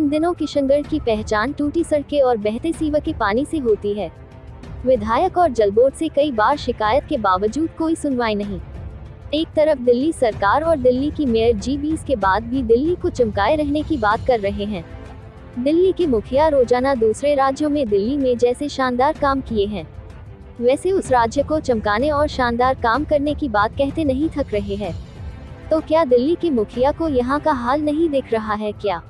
इन दिनों किशनगढ़ की पहचान टूटी सड़कें और बहते सीवर के पानी से होती है। विधायक और जल बोर्ड से कई बार शिकायत के बावजूद कोई सुनवाई नहीं। एक तरफ दिल्ली सरकार और दिल्ली की मेयर G20 के बाद भी दिल्ली को चमकाए रहने की बात कर रहे हैं। दिल्ली के मुखिया रोजाना दूसरे राज्यों में दिल्ली में जैसे शानदार काम किए हैं, वैसे उस राज्य को चमकाने और शानदार काम करने की बात कहते नहीं थक रहे हैं। तो क्या दिल्ली के मुखिया को यहाँ का हाल नहीं दिख रहा है क्या?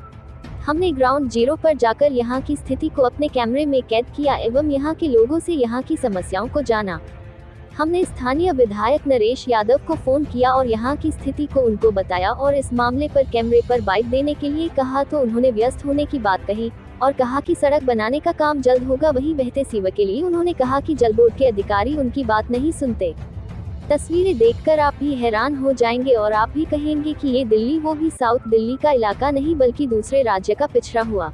हमने ग्राउंड जीरो पर जाकर यहाँ की स्थिति को अपने कैमरे में कैद किया एवं यहाँ के लोगों से यहाँ की समस्याओं को जाना। हमने स्थानीय विधायक नरेश यादव को फोन किया और यहाँ की स्थिति को उनको बताया और इस मामले पर कैमरे पर बाइट देने के लिए कहा तो उन्होंने व्यस्त होने की बात कही और कहा कि सड़क बनाने का काम जल्द होगा। वहीं बहते सीवर के लिए उन्होंने कहा कि जल बोर्ड के अधिकारी उनकी बात नहीं सुनते। तस्वीरें देखकर आप भी हैरान हो जाएंगे और आप भी कहेंगे कि ये दिल्ली वो भी साउथ दिल्ली का इलाका नहीं बल्कि दूसरे राज्य का पिछड़ा हुआ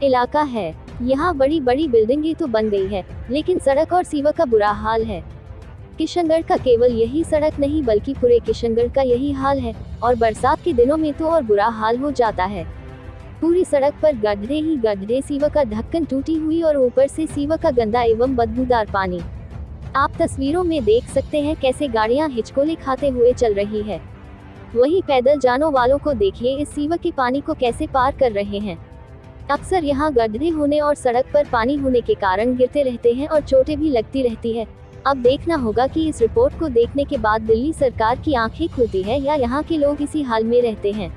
इलाका है। यहाँ बड़ी बड़ी बिल्डिंगें तो बन गई है, लेकिन सड़क और सीवर का बुरा हाल है। किशनगढ़ का केवल यही सड़क नहीं बल्कि पूरे किशनगढ़ का यही हाल है और बरसात के दिनों में तो और बुरा हाल हो जाता है। पूरी सड़क पर गड्ढे ही गड्ढे, सीवर का ढक्कन टूटी हुई और ऊपर से सीवर का गंदा एवं बदबूदार पानी। आप तस्वीरों में देख सकते हैं कैसे गाड़ियां हिचकोले खाते हुए चल रही है। वहीं पैदल जाने वालों को देखिए इस सीवर के पानी को कैसे पार कर रहे हैं। अक्सर यहाँ गड्ढे होने और सड़क पर पानी होने के कारण गिरते रहते हैं और चोटें भी लगती रहती है। अब देखना होगा कि इस रिपोर्ट को देखने के बाद दिल्ली सरकार की आंखें खुलती है या यहाँ के लोग इसी हाल में रहते हैं।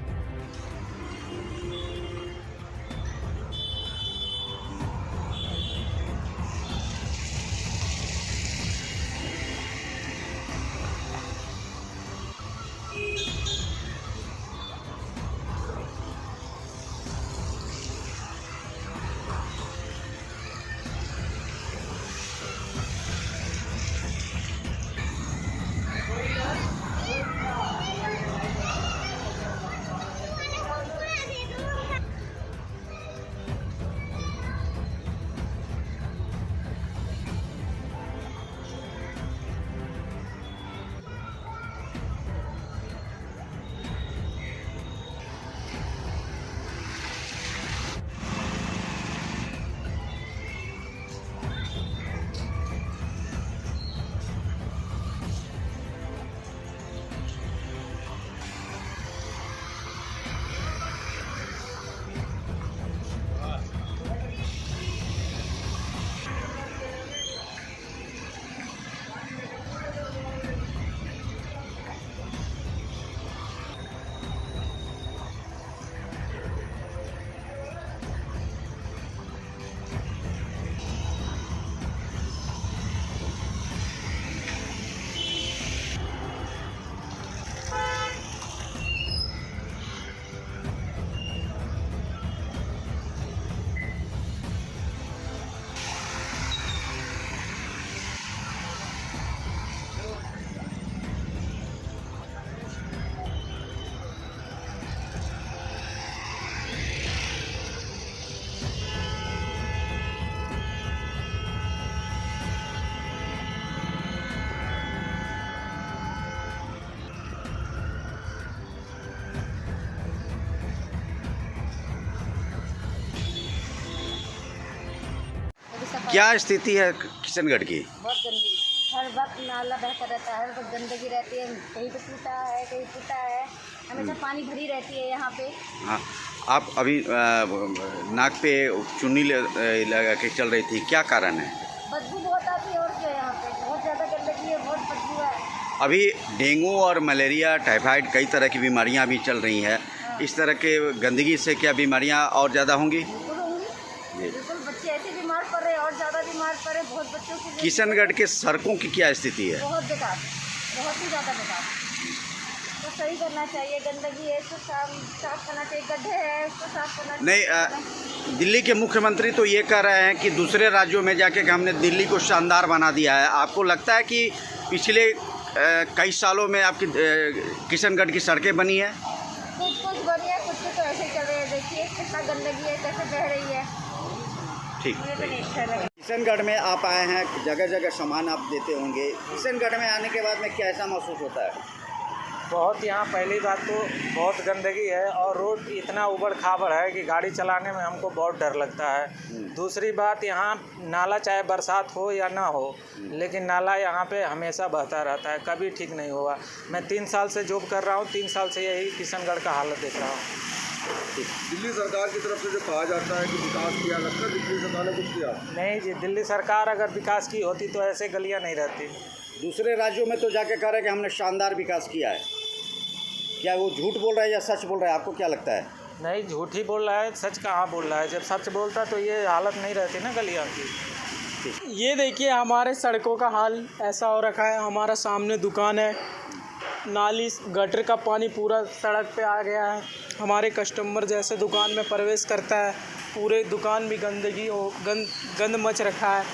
क्या स्थिति है किशनगढ़ की? बहुत गंदी, हर वक्त नाला बहता रहता है, हर वक्त गंदगी रहती है, कहीं पे टूटा है कहीं फूटा है, हमेशा पानी भरी रहती है यहाँ पे। हाँ, आप अभी नाक पे चुन्नी लगा के चल रही थी, क्या कारण है? बदबू बहुत आती है और क्या, यहाँ पे बहुत ज़्यादा गंदगी है, बहुत बदबू है। अभी डेंगू और मलेरिया, टाइफाइड कई तरह की बीमारियाँ भी चल रही हैं। इस तरह के गंदगी से क्या बीमारियाँ और ज़्यादा होंगी? बिल्कुल होंगी, बिल्कुल। बच्चे ऐसे बीमार पड़ रहे हैं और ज़्यादा बीमार पड़ रहे, बहुत बच्चों की। किशनगढ़ के सड़कों की क्या स्थिति है? बहुत बेकार, बहुत ही ज़्यादा बेकार। तो सही करना चाहिए, गंदगी है इसको साफ करना चाहिए, गड्ढे हैं उसको साफ करना चाहिए। नहीं, दिल्ली के मुख्यमंत्री तो ये कह रहे हैं कि दूसरे राज्यों में जाके कि हमने दिल्ली को शानदार बना दिया है। आपको लगता है कि पिछले कई सालों में आपकी किशनगढ़ की सड़कें बनी है? कुछ बनी है, कुछ तो ऐसे ही चल रहे हैं। देखिए कितना गंदगी है, कैसे बह रही है। ठीक। मुझे तो नहीं अच्छा लगा। किशनगढ़ में आप आए हैं, जगह जगह सामान आप देते होंगे। किशनगढ़ में आने के बाद में कैसा महसूस होता है? बहुत यहाँ पहली बात तो बहुत गंदगी है और रोड इतना उबड़ खाबड़ है कि गाड़ी चलाने में हमको बहुत डर लगता है। दूसरी बात, यहाँ नाला चाहे बरसात हो या ना हो, लेकिन नाला यहाँ पे हमेशा बहता रहता है, कभी ठीक नहीं हुआ। मैं 3 साल से जॉब कर रहा हूँ, 3 साल से यही किशनगढ़ का हालत देख रहा हूँ। दिल्ली सरकार की तरफ से जो कहा जाता है कि विकास किया, लगता है दिल्ली सरकार ने कुछ किया? नहीं जी, दिल्ली सरकार अगर विकास की होती तो ऐसे गलियाँ नहीं रहती। दूसरे राज्यों में तो जाके कह रहे हैं कि हमने शानदार विकास किया है। क्या वो झूठ बोल रहा है या सच बोल रहा है, आपको क्या लगता है? नहीं, झूठ ही बोल रहा है, सच कहाँ बोल रहा है। जब सच बोलता तो ये हालत नहीं रहती ना गलियाँ की। ये देखिए हमारे सड़कों का हाल ऐसा हो रखा है। हमारा सामने दुकान है, नाली गटर का पानी पूरा सड़क पे आ गया है। हमारे कस्टमर जैसे दुकान में प्रवेश करता है, पूरे दुकान में गंदगी और गंद मच रखा है।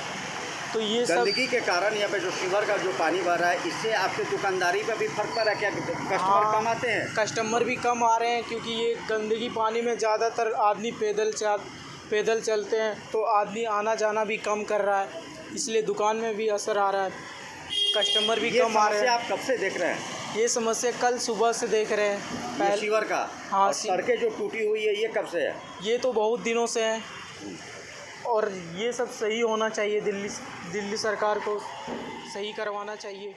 तो ये सब गंदगी के कारण यहाँ पे जो सीवर का जो पानी बह रहा है, इससे आपके दुकानदारी पे भी फर्क पड़ा है क्या? कस्टमर कम आते हैं? कस्टमर भी कम आ रहे हैं क्योंकि ये गंदगी पानी में ज़्यादातर आदमी पैदल चलते हैं, तो आदमी आना जाना भी कम कर रहा है, इसलिए दुकान में भी असर आ रहा है, कस्टमर भी कम आ रहे हैं। आप कब से देख रहे हैं ये समस्या? कल सुबह से देख रहे हैं। ये सीवर का? हाँ, और सड़कें जो टूटी हुई है ये कब से है? ये तो बहुत दिनों से है और ये सब सही होना चाहिए। दिल्ली सरकार को सही करवाना चाहिए।